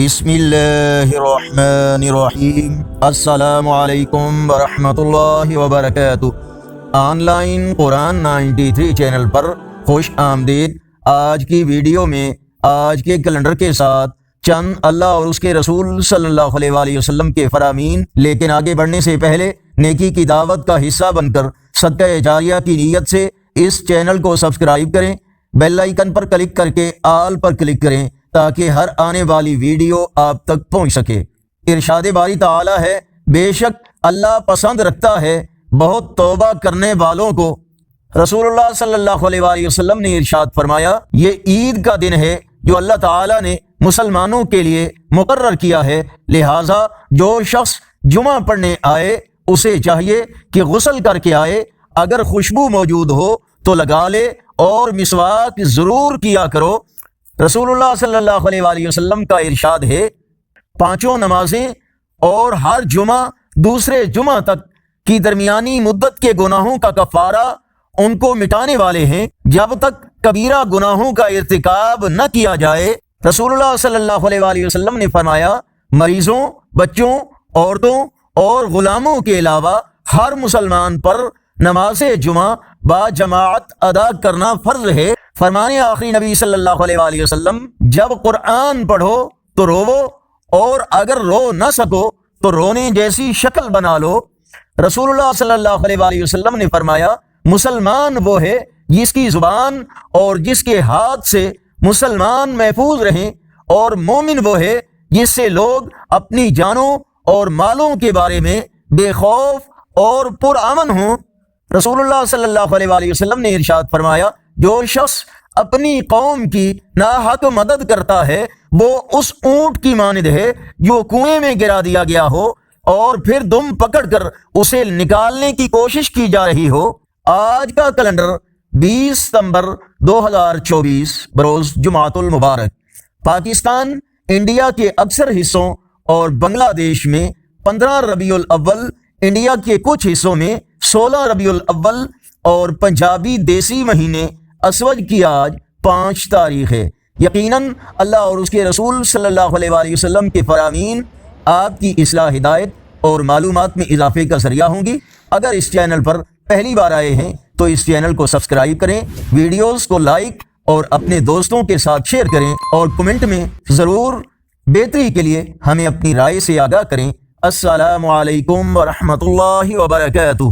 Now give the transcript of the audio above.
بسم اللہ الرحمن الرحیم۔ السلام علیکم ورحمۃ اللہ وبرکاتہ۔ آن لائن قرآن 93 چینل پر خوش آمدید۔ آج کی ویڈیو میں آج کے کیلنڈر کے ساتھ چند اللہ اور اس کے رسول صلی اللہ علیہ وآلہ وسلم کے فرامین، لیکن آگے بڑھنے سے پہلے نیکی کی دعوت کا حصہ بن کر صدقہ جاریہ کی نیت سے اس چینل کو سبسکرائب کریں، بیل آئیکن پر کلک کر کے آل پر کلک کریں تاکہ ہر آنے والی ویڈیو آپ تک پہنچ سکے۔ ارشاد باری تعالی ہے، بے شک اللہ پسند رکھتا ہے بہت توبہ کرنے والوں کو۔ رسول اللہ صلی اللہ علیہ وآلہ وسلم نے ارشاد فرمایا، یہ عید کا دن ہے جو اللہ تعالی نے مسلمانوں کے لیے مقرر کیا ہے، لہٰذا جو شخص جمعہ پڑھنے آئے اسے چاہیے کہ غسل کر کے آئے، اگر خوشبو موجود ہو تو لگا لے اور مسواک ضرور کیا کرو۔ رسول اللہ صلی اللہ علیہ وآلہ وسلم کا ارشاد ہے، پانچوں نمازیں اور ہر جمعہ دوسرے جمعہ تک کی درمیانی مدت کے گناہوں کا کفارہ ان کو مٹانے والے ہیں جب تک کبیرہ گناہوں کا ارتکاب نہ کیا جائے۔ رسول اللہ صلی اللہ علیہ وآلہ وسلم نے فرمایا، مریضوں، بچوں، عورتوں اور غلاموں کے علاوہ ہر مسلمان پر نماز جمعہ با جماعت ادا کرنا فرض ہے۔ فرمانے آخری نبی صلی اللہ علیہ وآلہ وسلم، جب قرآن پڑھو تو روو اور اگر رو نہ سکو تو رونے جیسی شکل بنا لو۔ رسول اللہ صلی اللہ علیہ وآلہ وسلم نے فرمایا، مسلمان وہ ہے جس کی زبان اور جس کے ہاتھ سے مسلمان محفوظ رہیں، اور مومن وہ ہے جس سے لوگ اپنی جانوں اور مالوں کے بارے میں بے خوف اور پرامن ہوں۔ رسول اللہ صلی اللہ علیہ وآلہ وسلم نے ارشاد فرمایا، جو شخص اپنی قوم کی ناحق مدد کرتا ہے وہ اس اونٹ کی مانند ہے جو کنویں میں گرا دیا گیا ہو اور پھر دم پکڑ کر اسے نکالنے کی کوشش کی جا رہی ہو۔ آج کا کیلنڈر 20 ستمبر 2024 بروز جمعۃ المبارک۔ پاکستان، انڈیا کے اکثر حصوں اور بنگلہ دیش میں 15 ربیع الاول، انڈیا کے کچھ حصوں میں 16 ربیع الاول اور پنجابی دیسی مہینے اسوج کی آج 5 تاریخ ہے۔ یقیناً اللہ اور اس کے رسول صلی اللہ علیہ وآلہ وسلم کے فرامین آپ کی اصلاح، ہدایت اور معلومات میں اضافے کا ذریعہ ہوں گی۔ اگر اس چینل پر پہلی بار آئے ہیں تو اس چینل کو سبسکرائب کریں، ویڈیوز کو لائک اور اپنے دوستوں کے ساتھ شیئر کریں، اور کمنٹ میں ضرور بہتری کے لیے ہمیں اپنی رائے سے آگاہ کریں۔ السلام علیکم ورحمۃ اللہ وبرکاتہ۔